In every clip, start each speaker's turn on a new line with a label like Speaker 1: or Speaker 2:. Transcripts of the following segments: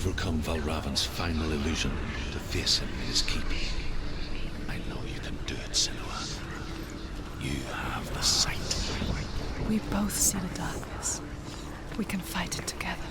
Speaker 1: overcome Valravan's final illusion to face him in his keep. I know you can do it, Senua. You have the sight.
Speaker 2: We both see the darkness. We can fight it together.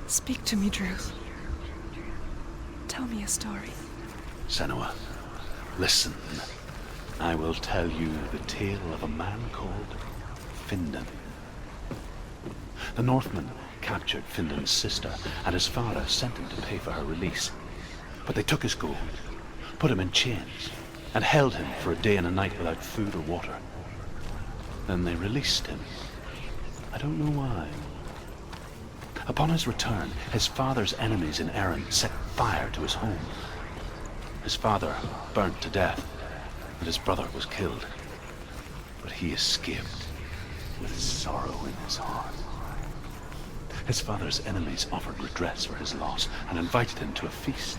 Speaker 2: Speak to me, Druth. Tell me a story.
Speaker 1: Senua, listen. I will tell you the tale of a man called Findan. The Northmen captured Findan's sister, and his father sent him to pay for her release. But they took his gold, put him in chains, and held him for a day and a night without food or water. Then they released him. I don't know why. Upon his return, his father's enemies in Erin set fire to his home. His father burnt to death, and his brother was killed. But he escaped with sorrow in his heart. His father's enemies offered redress for his loss and invited him to a feast.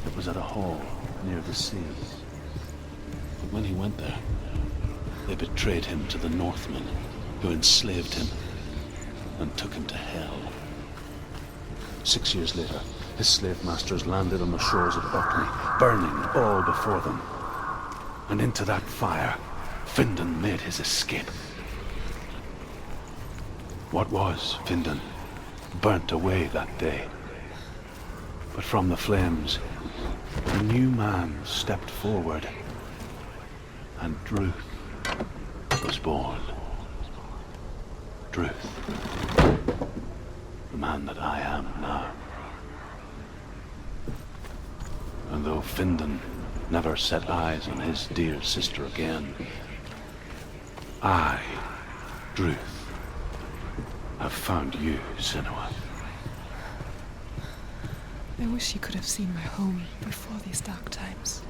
Speaker 1: It was at a hall near the sea. But when he went there, they betrayed him to the Northmen, who enslaved him and took him to Hell. 6 years later, his slave masters landed on the shores of Orkney, burning all before them. And into that fire, Findan made his escape. What was Findan burnt away that day. But from the flames, a new man stepped forward, and Druth was born. Druth. The man that I am now. And though Findan never set eyes on his dear sister again, I, Druth, have found you, Senua.
Speaker 2: I wish you could have seen my home before these dark times.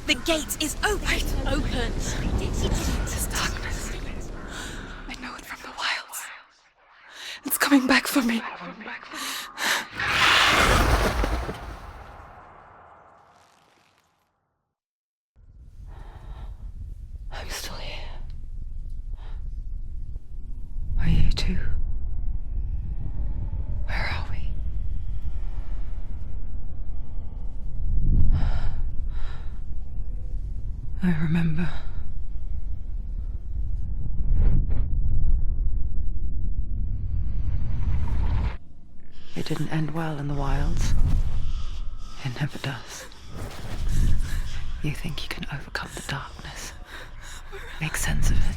Speaker 3: The gate is open. Open.
Speaker 2: This darkness. I know it from the wilds. It's coming back for me. I'm still here. I remember. It didn't end well in the wilds. It never does. You think you can overcome the darkness, make sense of it,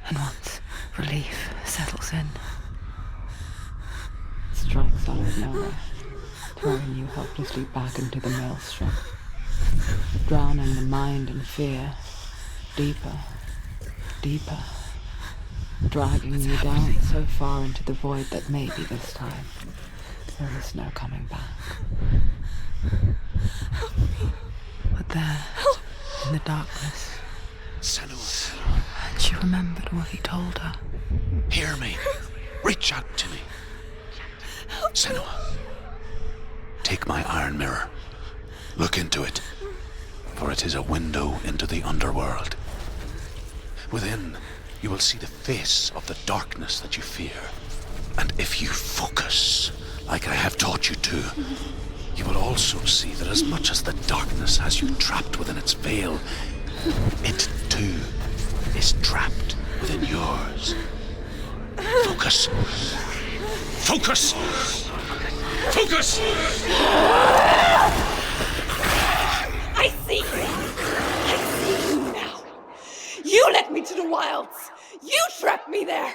Speaker 2: and once relief settles in, it strikes out of nowhere, throwing you helplessly back into the maelstrom, drowning the mind in fear, deeper, deeper, dragging you down so far into the void that maybe this time there is no coming back. But there, in the darkness,
Speaker 1: Senua,
Speaker 2: she remembered what he told her.
Speaker 1: hear me. Reach out to me. Senua, take my iron mirror. Look into it, for it is a window into the underworld. Within, you will see the face of the darkness that you fear. And if you focus, like I have taught you to, you will also see that as much as the darkness has you trapped within its veil, it too is trapped within yours. Focus. Focus! Focus!
Speaker 2: I see you! I see you now! You led me to the wilds! You trapped me there!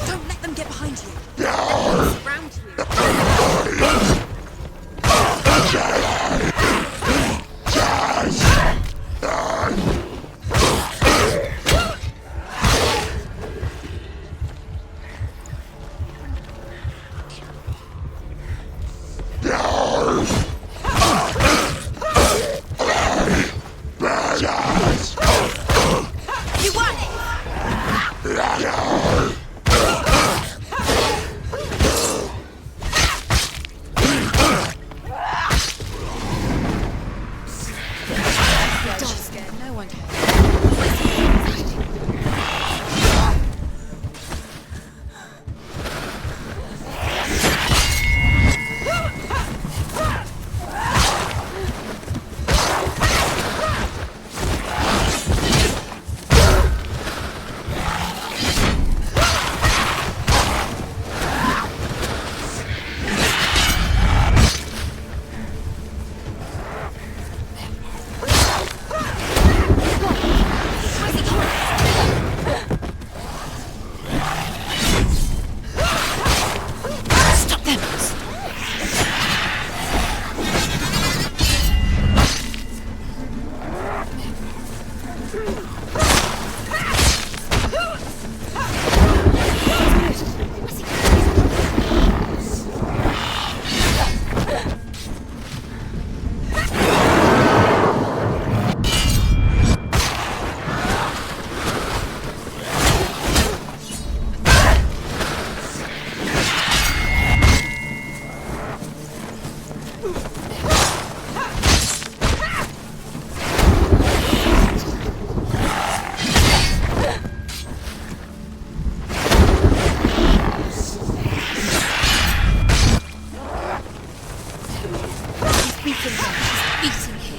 Speaker 3: Don't let them get behind you. Around you. You won it! Don't scare no one.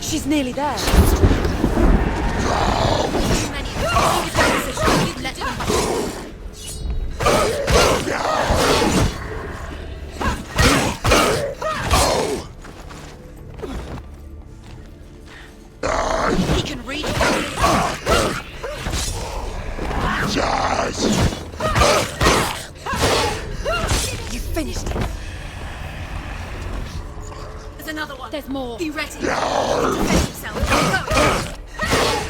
Speaker 3: She's nearly there. Too many. You let them He can read. You finished it. There's another one. There's more. Be ready. Defend yourself. Go.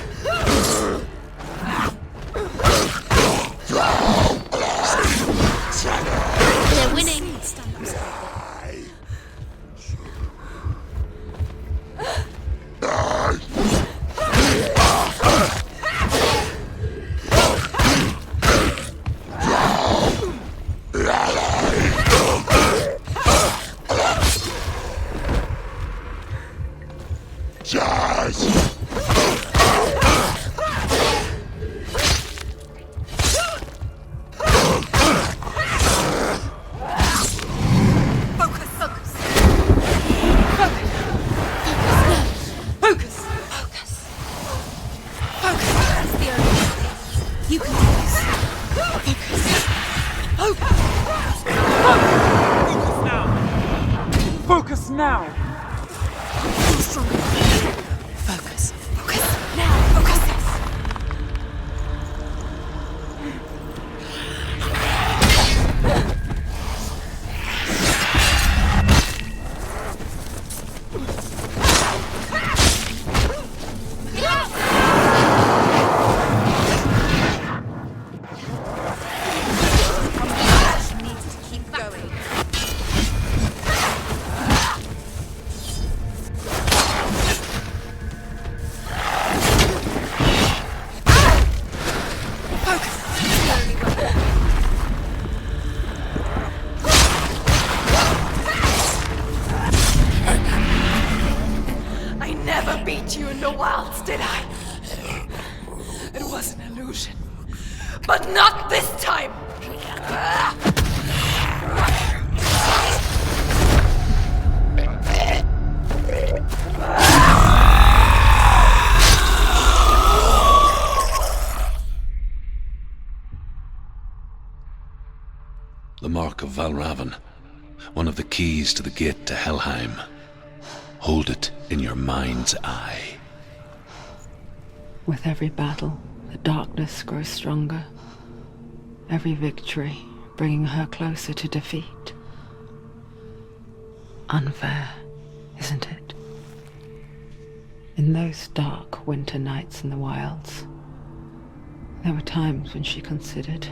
Speaker 4: now!
Speaker 3: Focus. Focus. Now. Focus.
Speaker 5: But not this time!
Speaker 1: The Mark of Valravan, one of the keys to the gate to Helheim. Hold it in your mind's eye.
Speaker 2: With every battle, the darkness grows stronger. Every victory bringing her closer to defeat. Unfair, isn't it? In those dark winter nights in the wilds, there were times when she considered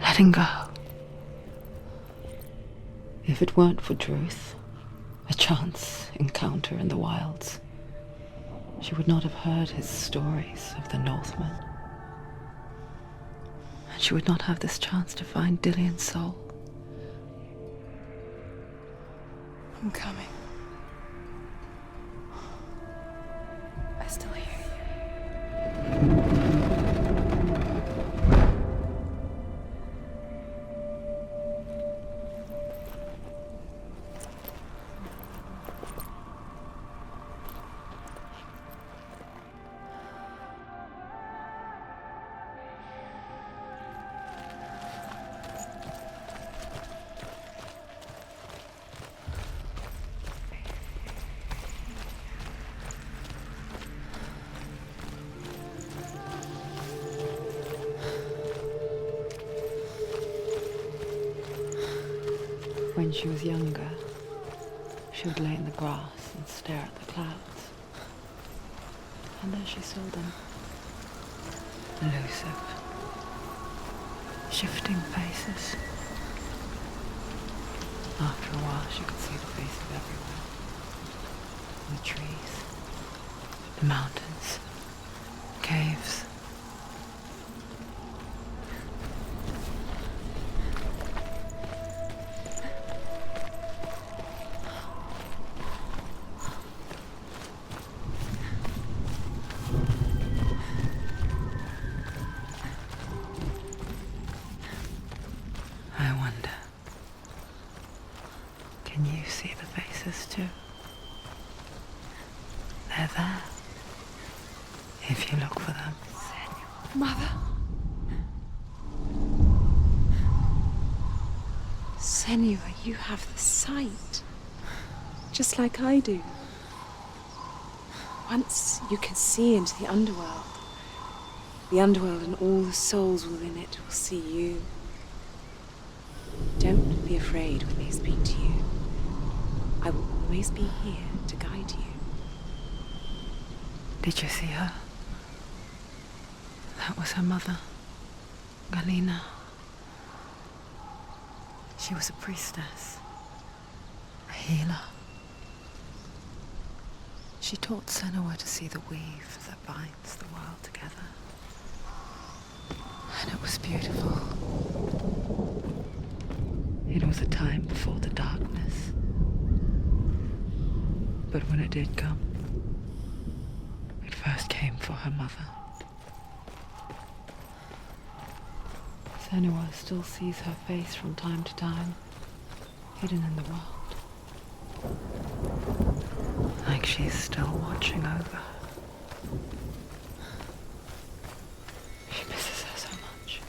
Speaker 2: letting go. If it weren't for Druth, a chance encounter in the wilds, she would not have heard his stories of the Northmen. And she would not have this chance to find Dillion's soul.
Speaker 5: I'm coming. I still hear you.
Speaker 2: When she was younger, she would lay in the grass and stare at the clouds. And there she saw them. Elusive, shifting faces. After a while, she could see the faces everywhere. The trees, the mountains, caves. Can you see the faces too? They're there, if you look for them.
Speaker 5: Mother? Senua, you have the sight. Just like I do. Once you can see into the underworld and all the souls within it will see you. Don't be afraid when they speak to you. I will always be here to guide you.
Speaker 2: Did you see her? That was her mother, Melina. She was a priestess, a healer. She taught Senua to see the weave that binds the world together. And it was beautiful. It was a time before the darkness. But when it did come, it first came for her mother. Senua still sees her face from time to time, hidden in the world. Like she's still watching over her. She misses her so much.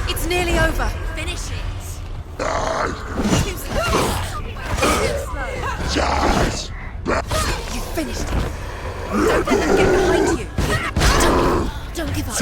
Speaker 3: It's nearly over. Finish it. Too slow. Too slow. You finished it. Don't let them get behind you. Don't give up.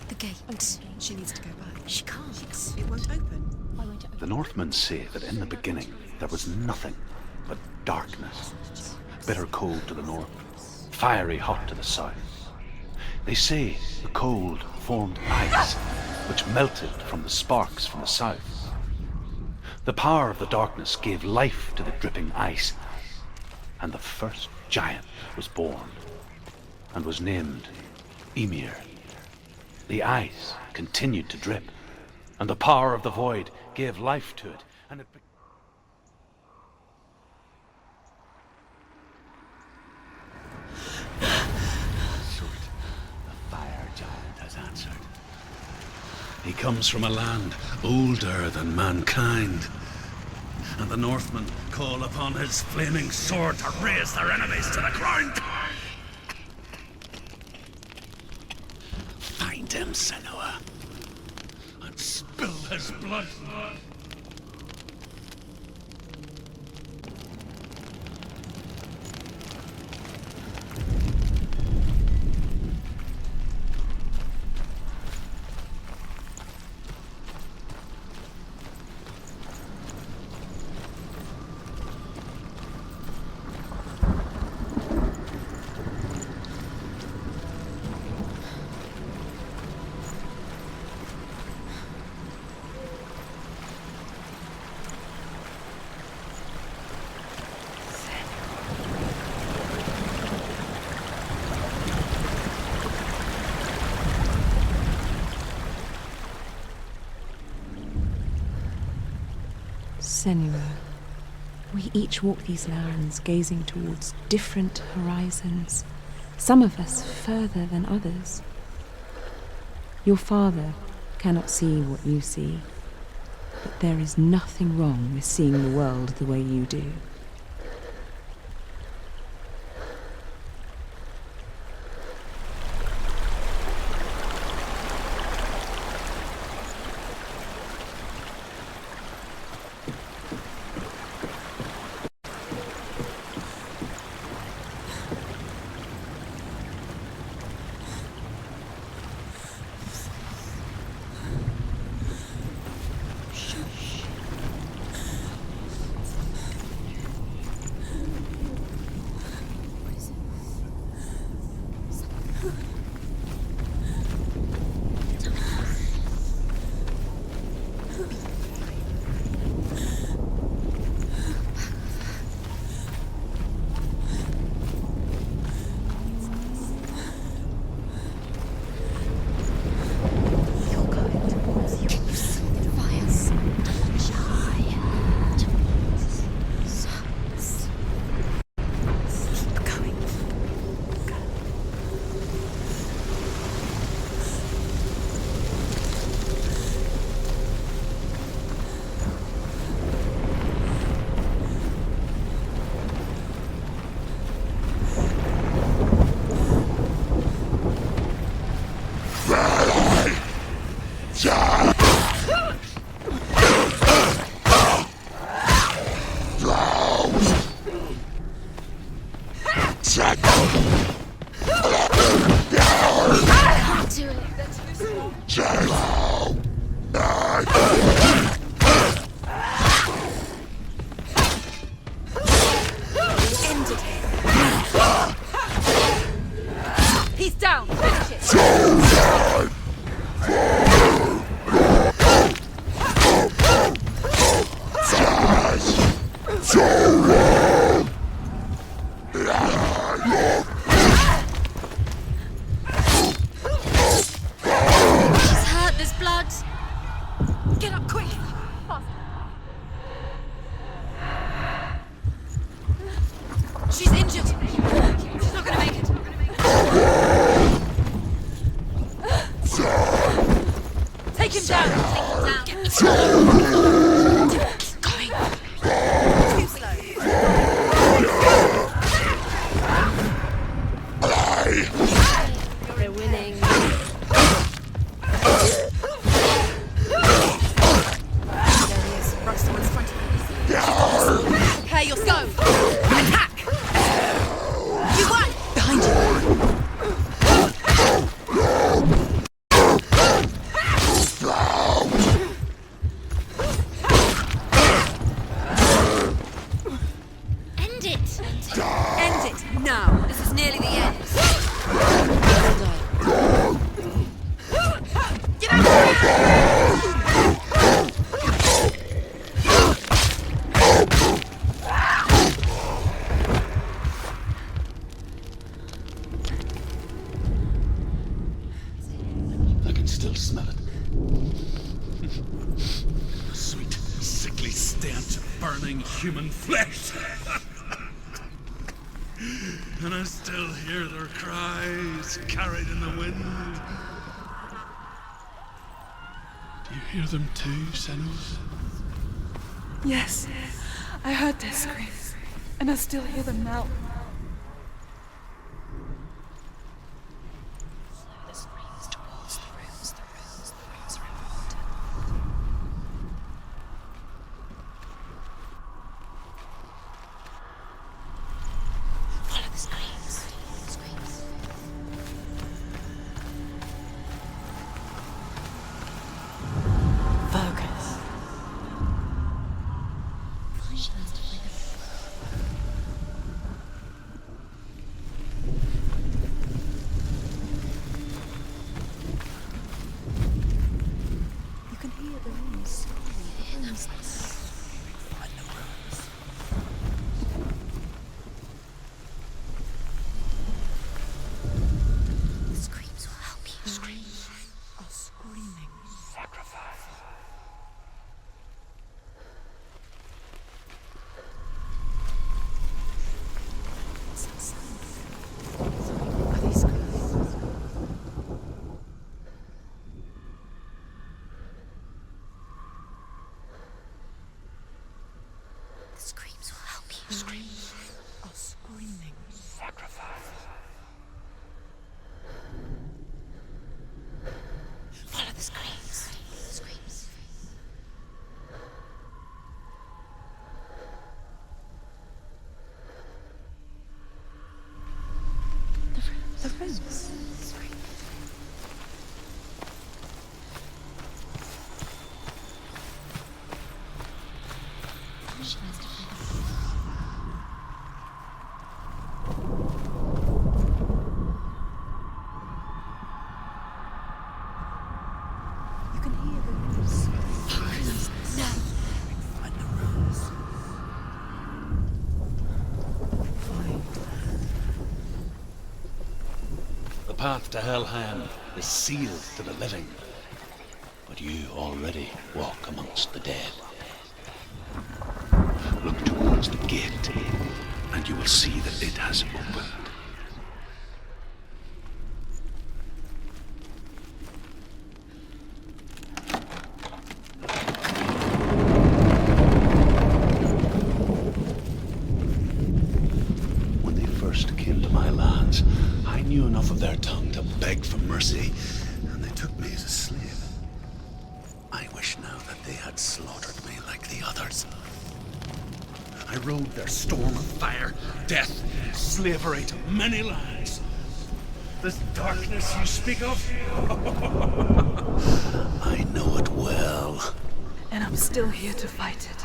Speaker 3: The gate. She needs to go back. She can't. It won't open. Why won't it open?
Speaker 1: The Northmen say that in the beginning there was nothing but darkness. Bitter cold to the north, fiery hot to the south. They say the cold formed ice, which melted from the sparks from the south. The power of the darkness gave life to the dripping ice, and the first giant was born, and was named Ymir. The ice continued to drip, and the power of the void gave life to it, and it the fire giant has answered. He comes from a land older than mankind, and the Northmen call upon his flaming sword to raise their enemies to the ground. Find him, Senua, and spill his blood.
Speaker 5: Senua, we each walk these lands gazing towards different horizons, some of us further than others. Your father cannot see what you see, but there is nothing wrong with seeing the world the way you do.
Speaker 3: She's hurt, there's blood. Get up quick. She's injured. She's not gonna make it. Take him down. Get me down. Keep going. Too slow. We're winning. There he is. Rush someone's front of you. Prepare yourself. Attack! You won! Behind you. End it! End it now! This is nearly the end. Well done. Get out of here!
Speaker 1: I can still smell it. Sweet, sickly stench of burning human flesh. And I still hear their cries carried in the wind. Do you hear them too, Senua?
Speaker 4: Yes, I heard their screams, and I still hear them now.
Speaker 5: The screams towards the rooms are important. Follow the screams.
Speaker 2: Focus.
Speaker 5: You can hear the rooms. The screams will help you. Screams are screaming.
Speaker 1: Sacrifice.
Speaker 5: Are these screams? The screams will help you. Screams are screaming.
Speaker 1: Sacrifice.
Speaker 5: Follow the screams. Screams. The rooms. You can hear the rooms.
Speaker 1: The path to Helheim is sealed to the living, but you already walk amongst the dead. Look towards the gate, and you will see that it has opened. When they first came to my lands, I knew enough of their tongue to beg for mercy, and they took me as a slave. I wish now that they had slaughtered me like the others. I rode their storm of fire, death, slavery to many lands. This darkness you speak of? I know it well.
Speaker 4: And I'm still here to fight it.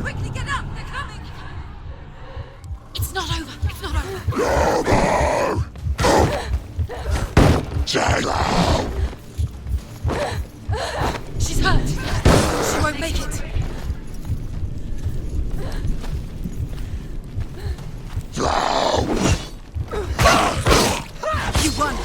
Speaker 3: Quickly get up! They're coming! It's not over! It's not over! She's hurt! She won't make it! You won!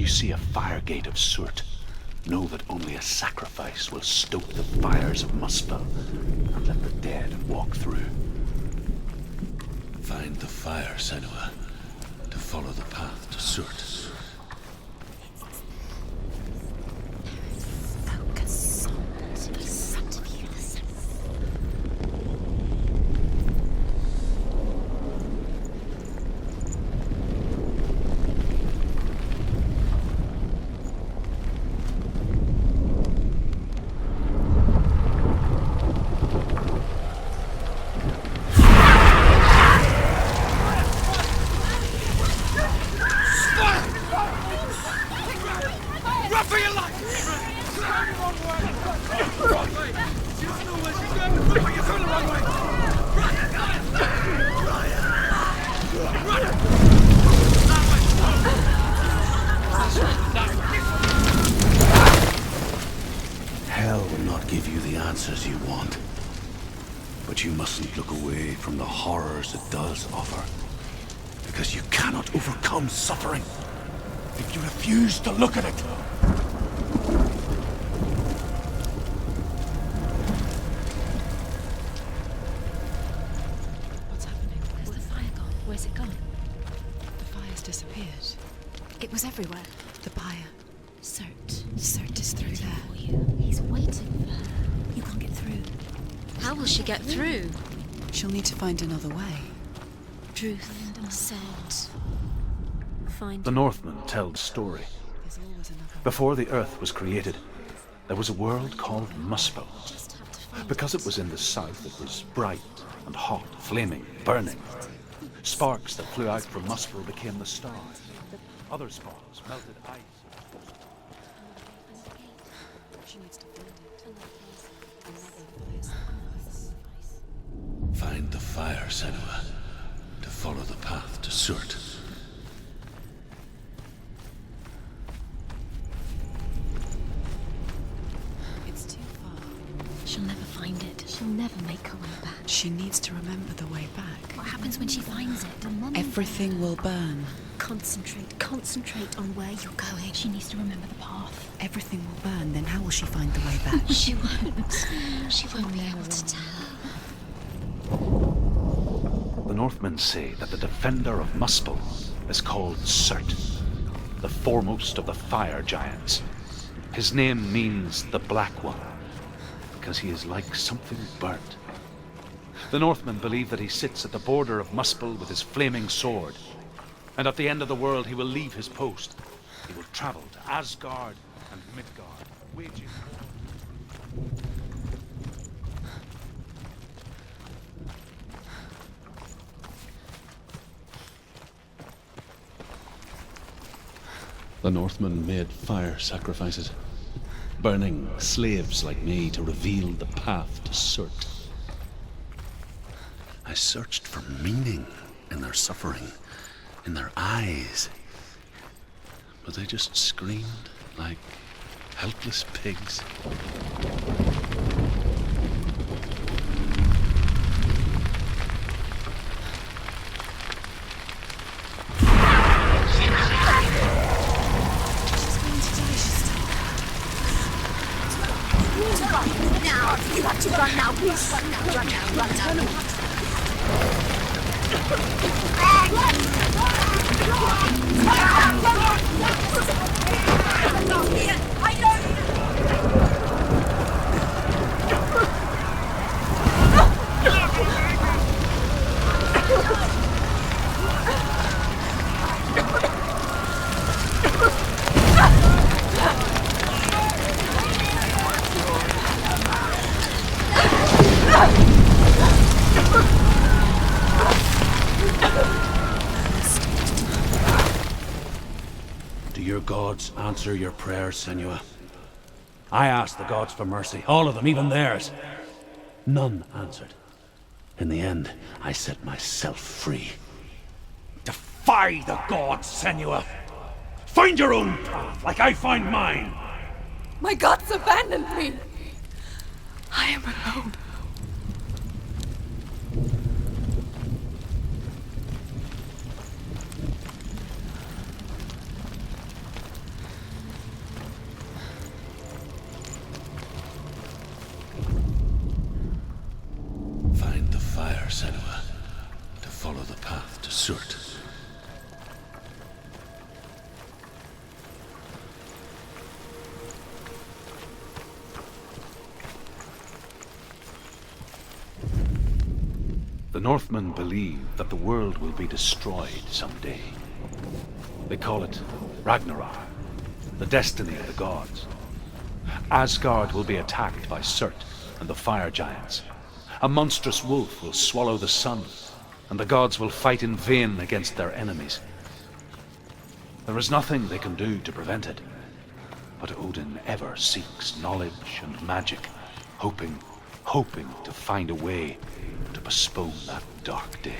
Speaker 1: See a fire gate of soot, know that only a sacrifice will stoke the fires of Muspel and let the dead walk through.
Speaker 6: Find the fire, Senua, to follow the path to soot.
Speaker 1: Hell will not give you the answers you want. But you mustn't look away from the horrors it does offer. Because you cannot overcome suffering if you refuse to look at it.
Speaker 3: What's happening? Where's the fire gone? Where's it gone?
Speaker 4: The fire's disappeared.
Speaker 3: It was everywhere.
Speaker 4: The buyer.
Speaker 3: Cert.
Speaker 4: Cert is through there.
Speaker 3: For you. He's waiting for her. You can't get through. How will she get through?
Speaker 4: She'll need to find another way.
Speaker 3: Truth said. Find
Speaker 1: The Northmen tell the story. Before the earth was created, there was a world called Muspel. Because it was in the south, it was bright and hot, flaming, burning. Sparks that flew out from Muspel became the stars. Other sparks melted ice.
Speaker 6: Find the fire, Senua, to follow the path to Surt.
Speaker 3: It's too far. She'll never find it. She'll never make her way back.
Speaker 7: She needs to remember the way back.
Speaker 3: What happens when she finds it?
Speaker 7: Everything will burn.
Speaker 3: Concentrate on where you're going. She needs to remember the path.
Speaker 7: Everything will burn, then how will she find the way back?
Speaker 3: She won't. She won't be able to tell.
Speaker 1: The Northmen say that the defender of Muspel is called Surt, the foremost of the fire giants. His name means the Black One, because he is like something burnt. The Northmen believe that he sits at the border of Muspel with his flaming sword, and at the end of the world he will leave his post. He will travel to Asgard and Midgard, waging war.
Speaker 6: The Northmen made fire sacrifices, burning slaves like me to reveal the path to Surt. I searched for meaning in their suffering, in their eyes, but they just screamed like helpless pigs.
Speaker 3: Now! You have to run now, please! Run now, run now, run now!
Speaker 6: Do your gods answer your prayers, Senua? I asked the gods for mercy, all of them, even theirs. None answered. In the end, I set myself free. Defy the gods, Senua! Find your own path, like I find mine!
Speaker 4: My gods abandoned me! I am alone.
Speaker 6: Find the fire, Senua, to follow the path to Surt.
Speaker 1: The Northmen believe that the world will be destroyed someday. They call it Ragnarok, the destiny of the gods. Asgard will be attacked by Surt and the fire giants. A monstrous wolf will swallow the sun, and the gods will fight in vain against their enemies. There is nothing they can do to prevent it, but Odin ever seeks knowledge and magic, hoping to find a way to postpone that dark day.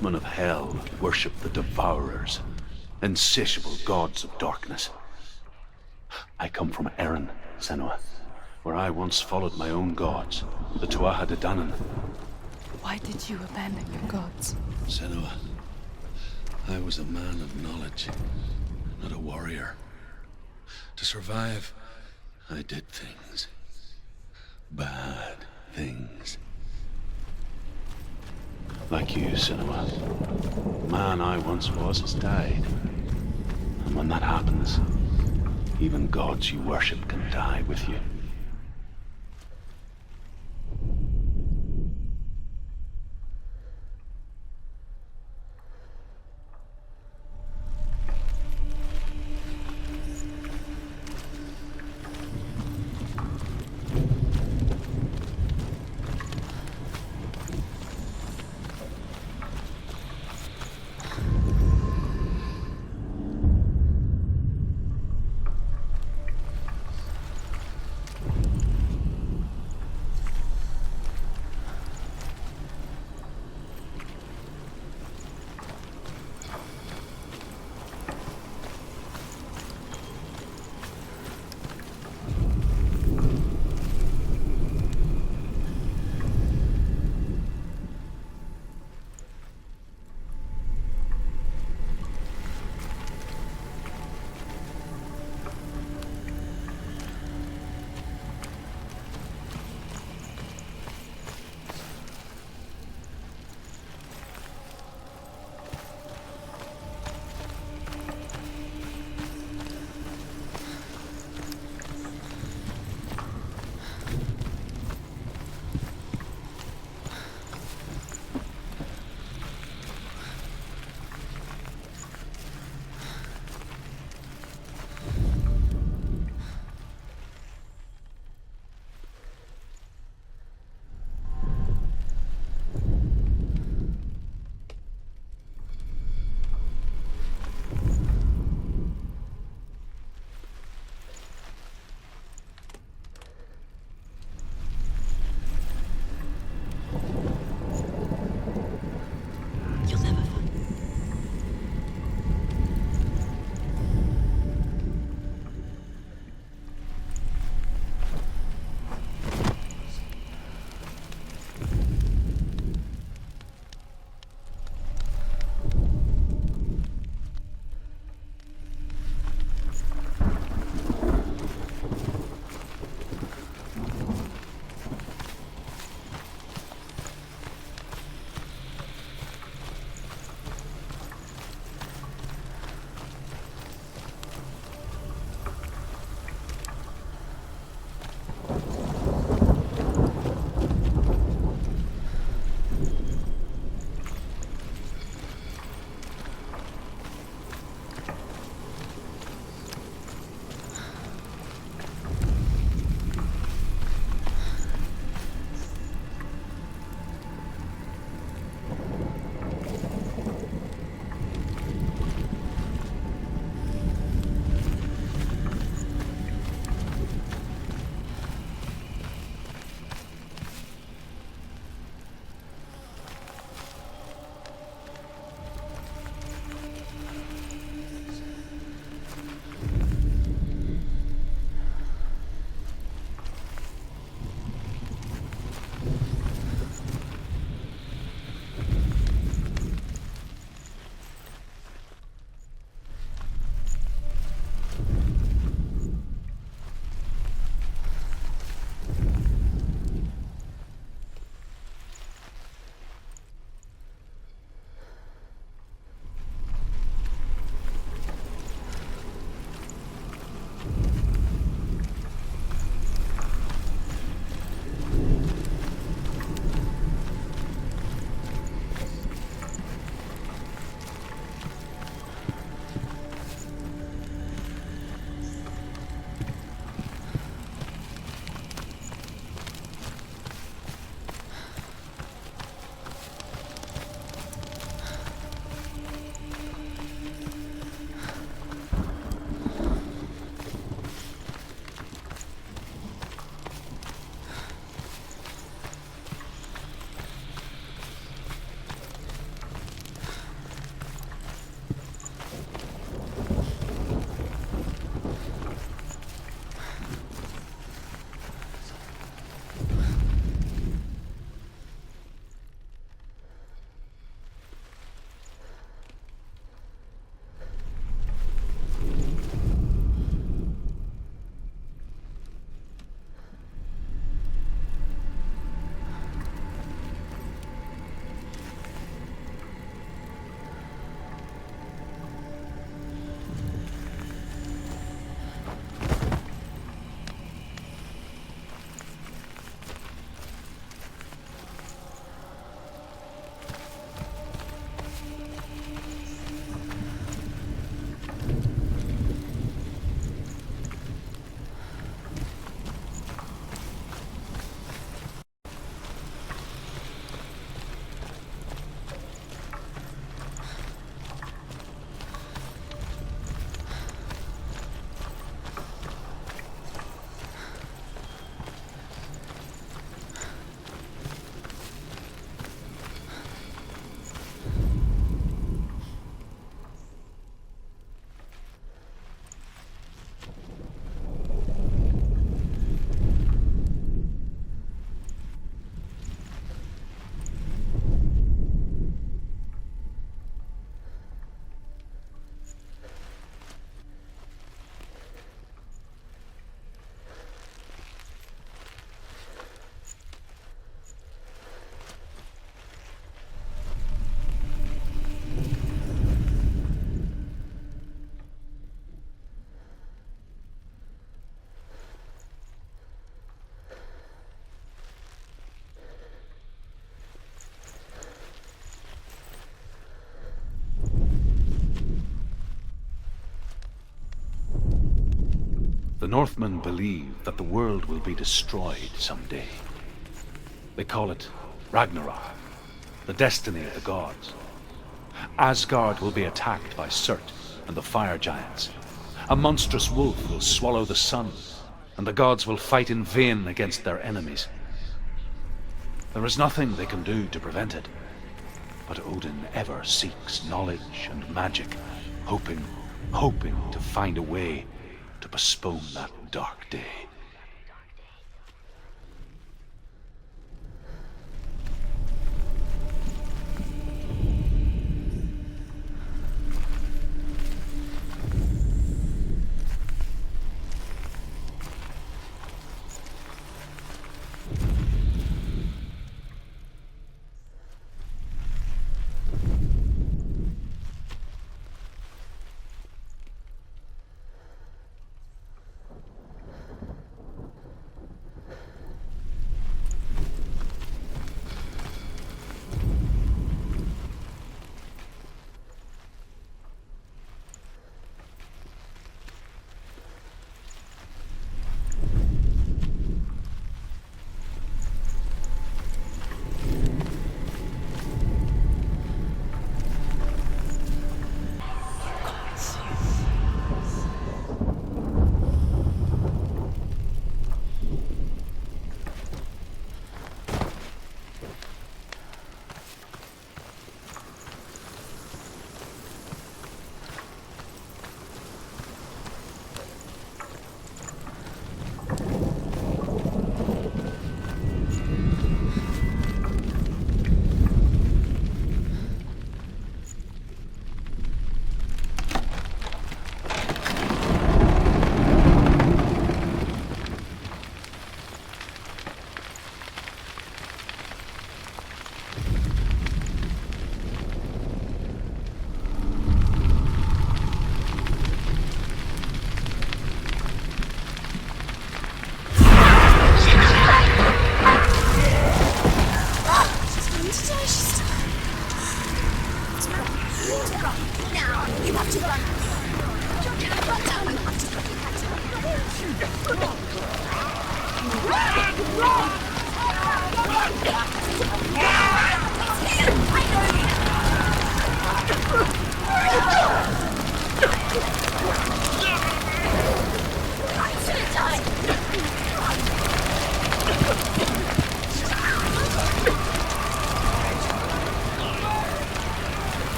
Speaker 1: Northmen of Hell worship the Devourers, insatiable gods of darkness. I come from Erin, Senua, where I once followed my own gods, the Tuatha De Danann.
Speaker 4: Why did you abandon your gods?
Speaker 6: Senua, I was a man of knowledge, not a warrior. To survive, I did things. Bad things.
Speaker 1: Like you, Senua. The man I once was has died. And when that happens, even gods you worship can die with you. The Northmen believe that the world will be destroyed someday. They call it Ragnarok, the destiny of the gods. Asgard will be attacked by Surt and the fire giants. A monstrous wolf will swallow the sun, and the gods will fight in vain against their enemies. There is nothing they can do to prevent it, but Odin ever seeks knowledge and magic, hoping to find a way to postpone that dark day.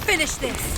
Speaker 3: Finish this!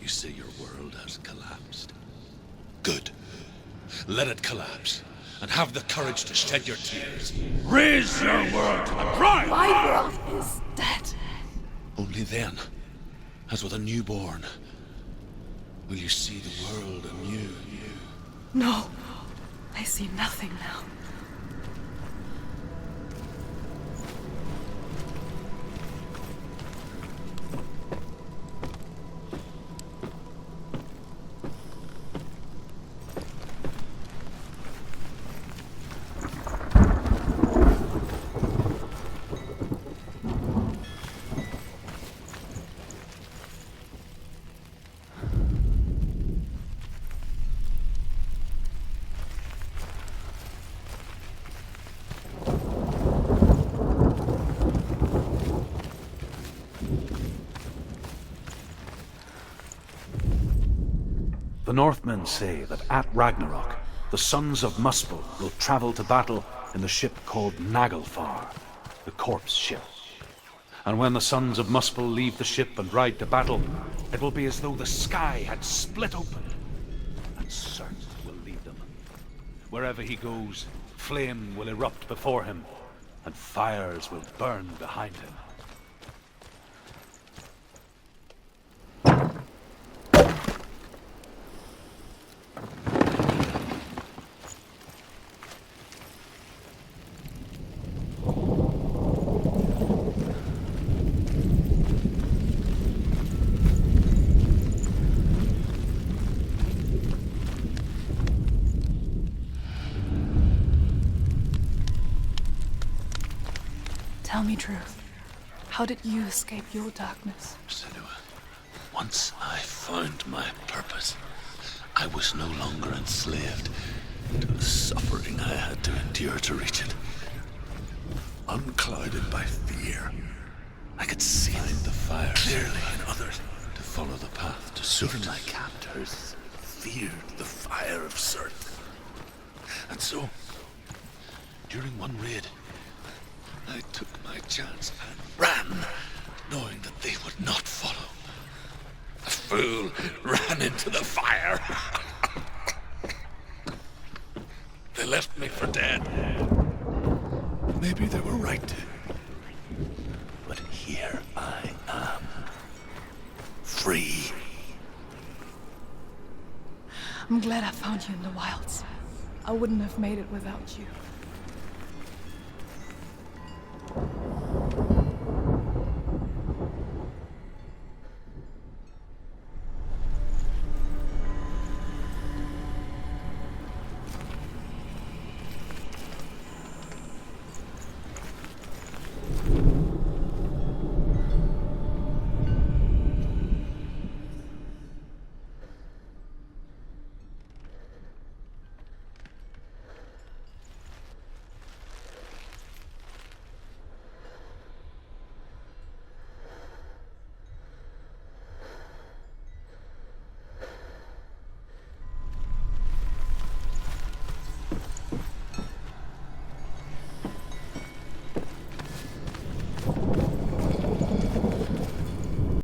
Speaker 6: You say your world has collapsed. Good. Let it collapse, and have the courage to shed your tears. Raise your world to the prime!
Speaker 4: My world is dead.
Speaker 6: Only then, as with a newborn, will you see the world anew.
Speaker 4: No, I see nothing now.
Speaker 1: Northmen say that at Ragnarok, the sons of Muspel will travel to battle in the ship called Naglfar, the corpse ship. And when the sons of Muspel leave the ship and ride to battle, it will be as though the sky had split open, and Surt will lead them. Wherever he goes, flame will erupt before him, and fires will burn behind him.
Speaker 4: Tell me truth. How did you escape your darkness?
Speaker 8: Senua, once I found my purpose, I was no longer enslaved to the suffering I had to endure to reach it. Unclouded by fear, I could see the fire clearly in others, to follow the path to Surt. Even my captors feared the fire of Surt. And so, during one raid, I took my chance and ran, knowing that they would not follow. The fool ran into the fire. They left me for dead. Maybe they were right to. But here I am. Free.
Speaker 4: I'm glad I found you in the wilds. I wouldn't have made it without you.